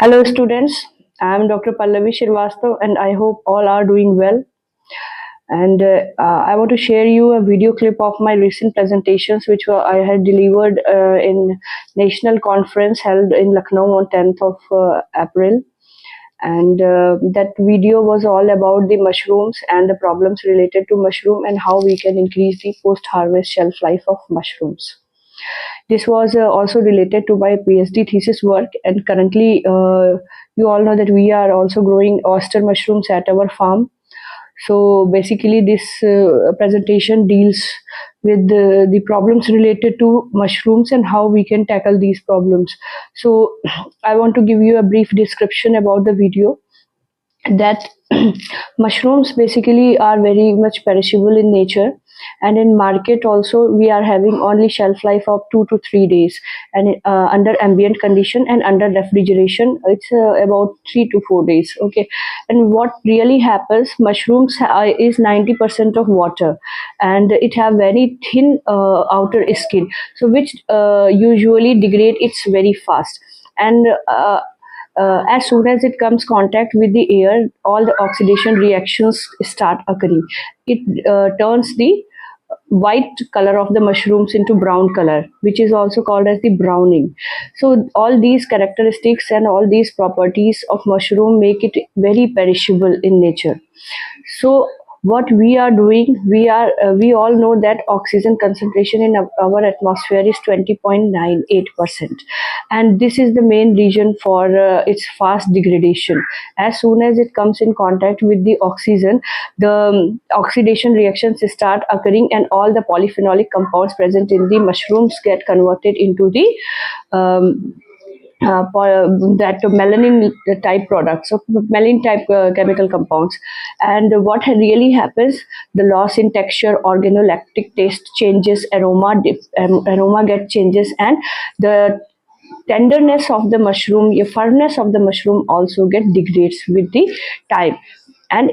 Hello students, I am Dr. Pallavi and I hope all are doing well. And I want to share you a video clip of my recent presentations I had delivered in national conference held in Lucknow on 10th of April. And that video was all about the mushrooms and the problems related to mushroom and how we can increase the post-harvest shelf life of mushrooms. This was also related to my PhD thesis work, and currently, you all know that we are also growing oyster mushrooms at our farm. So basically, this presentation deals with the problems related to mushrooms and how we can tackle these problems. So I want to give you a brief description about the video that mushrooms basically are very much perishable in nature, and in market also we are having only shelf life of 2 to 3 days, and under ambient condition and under refrigeration it's about 3 to 4 days. Okay, and what really happens, mushrooms is 90% of water, and it have very thin outer skin, so which usually degrade it's very fast. And as soon as it comes contact with the air, all the oxidation reactions start occurring. It turns the white color of the mushrooms into brown color, which is also called as the browning. So all these characteristics and all these properties of mushroom make it very perishable in nature. So what we are doing, we all know that oxygen concentration in our atmosphere is 20.98%, and this is the main reason for its fast degradation. As soon as it comes in contact with the oxygen, the oxidation reactions start occurring, and all the polyphenolic compounds present in the mushrooms get converted into the that melanin type products, so melanin type chemical compounds. And what really happens, the loss in texture, organolactic taste changes, aroma get changes, and the tenderness of the mushroom, the firmness of the mushroom also get degrades with the time. And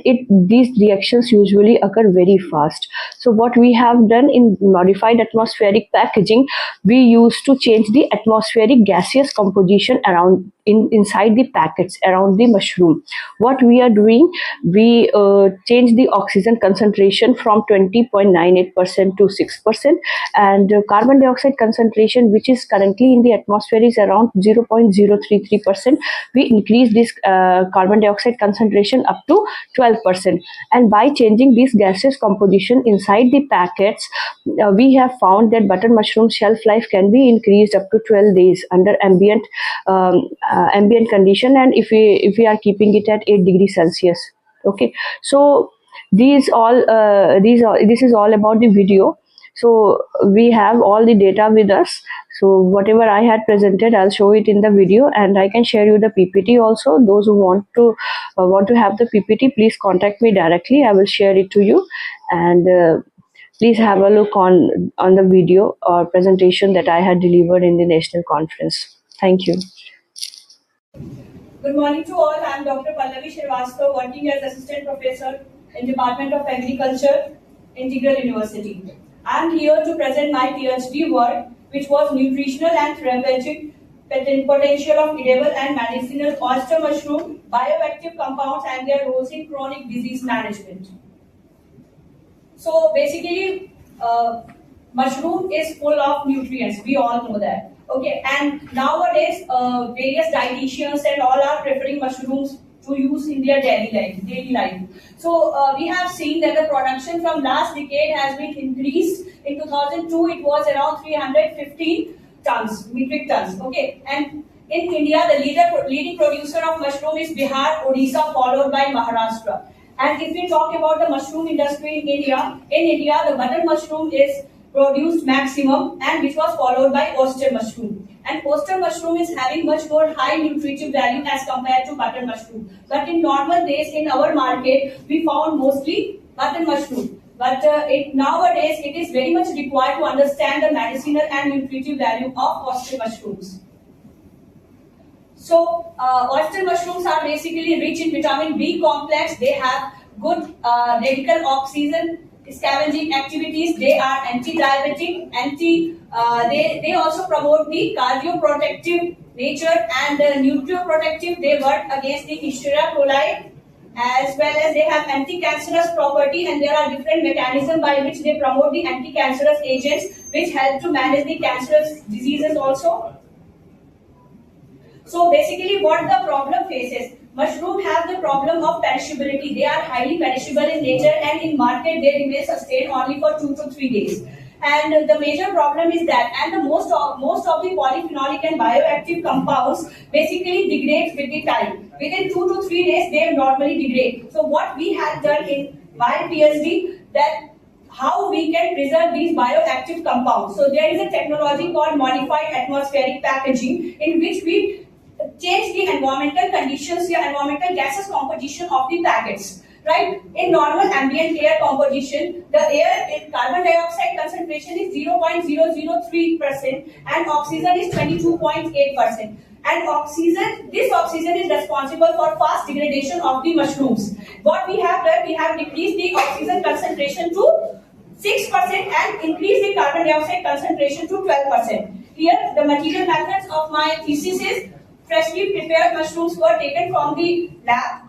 these reactions usually occur very fast. So what we have done in modified atmospheric packaging, we used to change the atmospheric gaseous composition around inside the packets around the mushroom. What we are doing, we change the oxygen concentration from 20.98% to 6%, and carbon dioxide concentration, which is currently in the atmosphere, is around 0.033%. We increase this carbon dioxide concentration up to 12%. And by changing this gaseous composition inside the packets, we have found that butter mushroom shelf life can be increased up to 12 days under ambient condition, and if we are keeping it at 8 degrees Celsius. Okay, so this is all about the video. So we have all the data with us. So whatever I had presented, I'll show it in the video, and I can share you the PPT also. Those who want to have the PPT, please contact me directly. I will share it to you, and please have a look on the video or presentation that I had delivered in the national conference. Thank you. Good morning to all. I am Dr. Pallavi, working as Assistant Professor in Department of Agriculture, Integral University. I am here to present my PhD work, which was Nutritional and Therapeutic Potential of Edible and Medicinal Oyster Mushroom, Bioactive Compounds and their roles in Chronic Disease Management. So basically, mushroom is full of nutrients. We all know that. Okay, and nowadays various dietitians and all are preferring mushrooms to use in their daily life. So we have seen that the production from last decade has been increased. In 2002, it was around 315 metric tons. Okay, and in India, the leading producer of mushroom is Bihar, Odisha, followed by Maharashtra. And if we talk about the mushroom industry in India, the butter mushroom is produced maximum, and which was followed by oyster mushroom. And oyster mushroom is having much more high nutritive value as compared to butter mushroom. But in normal days in our market, we found mostly butter mushroom. But nowadays, it is very much required to understand the medicinal and nutritive value of oyster mushrooms. So, oyster mushrooms are basically rich in vitamin B complex. They have good radical oxygen scavenging activities. They are anti-diabetic, they also promote the cardioprotective nature and nutrioprotective. They work against the Listeria coli, as well as they have anti-cancerous property, and there are different mechanisms by which they promote the anti-cancerous agents which help to manage the cancerous diseases also. So basically what the problem faces, mushroom have the problem of perishability. They are highly perishable in nature, and in market they remain sustained only for 2 to 3 days. And the major problem is that, and the most of the polyphenolic and bioactive compounds basically degrade with the time. Within 2 to 3 days they normally degrade. So what we had done in my PhD, that how we can preserve these bioactive compounds. So there is a technology called modified atmospheric packaging, in which we change the environmental conditions, the environmental gases composition of the packets. Right? In normal ambient air composition, the air in carbon dioxide concentration is 0.003% and oxygen is 22.8%. And this oxygen is responsible for fast degradation of the mushrooms. What we have done, we have decreased the oxygen concentration to 6% and increased the carbon dioxide concentration to 12%. Here, the material methods of my thesis is freshly prepared mushrooms were taken from the lab,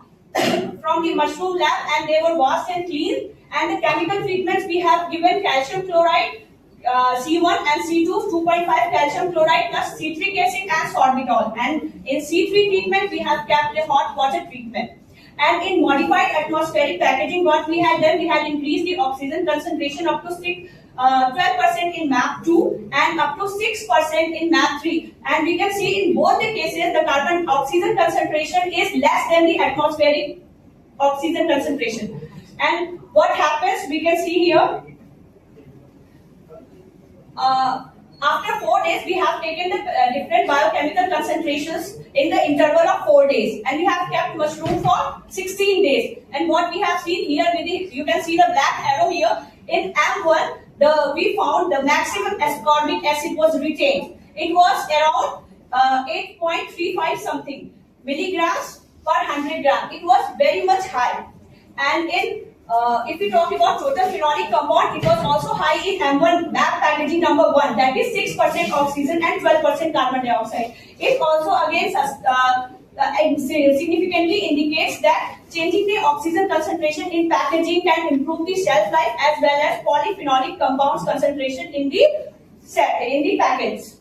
from the mushroom lab, and they were washed and cleaned. And the chemical treatments, we have given calcium chloride, C1 and C2, 2.5 calcium chloride plus citric acid and sorbitol. And in C3 treatment, we have kept a hot water treatment. And in modified atmospheric packaging, what we had done, we had increased the oxygen concentration up to 12% in MAP2 and up to 6% in MAP3. And we can see in both the cases, the carbon oxygen concentration is less than the atmospheric oxygen concentration. And what happens, we can see here, after 4 days, we have taken the different biochemical concentrations in the interval of 4 days, and we have kept mushroom for 16 days. And what we have seen here, you can see the black arrow here. In M1, we found the maximum ascorbic acid was retained. It was around 8.35 something milligrams per 100 gram. It was very much high. And in if we talk about total phenolic compound, it was also high in M1 MAP packaging number 1, that is 6% oxygen and 12% carbon dioxide. It also again significantly indicates that changing the oxygen concentration in packaging can improve the shelf life as well as polyphenolic compounds concentration in the packets.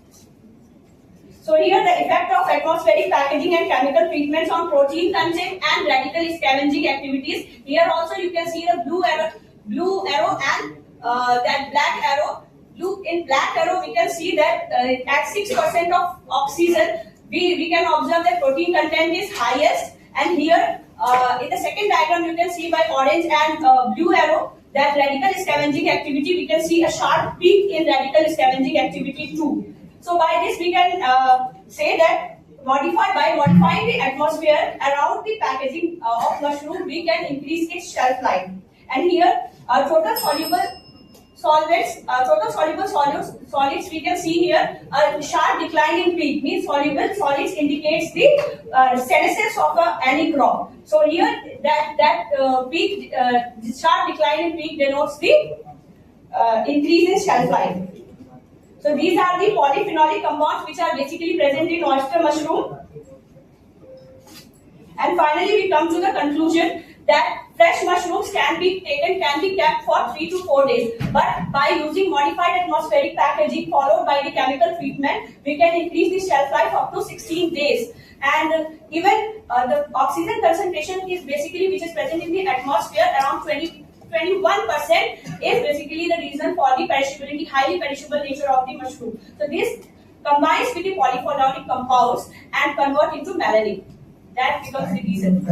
So here the effect of atmospheric packaging and chemical treatments on protein content and radical scavenging activities. Here also you can see the blue arrow and that black arrow. In black arrow we can see that at 6% of oxygen we can observe that protein content is highest. And here in the second diagram you can see by orange and blue arrow that radical scavenging activity, we can see a sharp peak in radical scavenging activity too. So by this we can say that by modifying the atmosphere around the packaging of mushroom, we can increase its shelf life. And here total soluble solids, we can see here a sharp decline in peak, means soluble solids indicates the senescence of any crop. So here that peak, sharp decline in peak denotes the increase in shelf life. So these are the polyphenolic compounds which are basically present in oyster mushroom. And finally we come to the conclusion that fresh mushrooms can be kept for 3 to 4 days. But by using modified atmospheric packaging followed by the chemical treatment, we can increase the shelf life up to 16 days. And even the oxygen concentration is basically, which is present in the atmosphere, around 21% is basically the reason for the perishability, highly perishable nature of the mushroom. So this combines with the polyphenolic compounds and convert into melanin. That becomes the reason.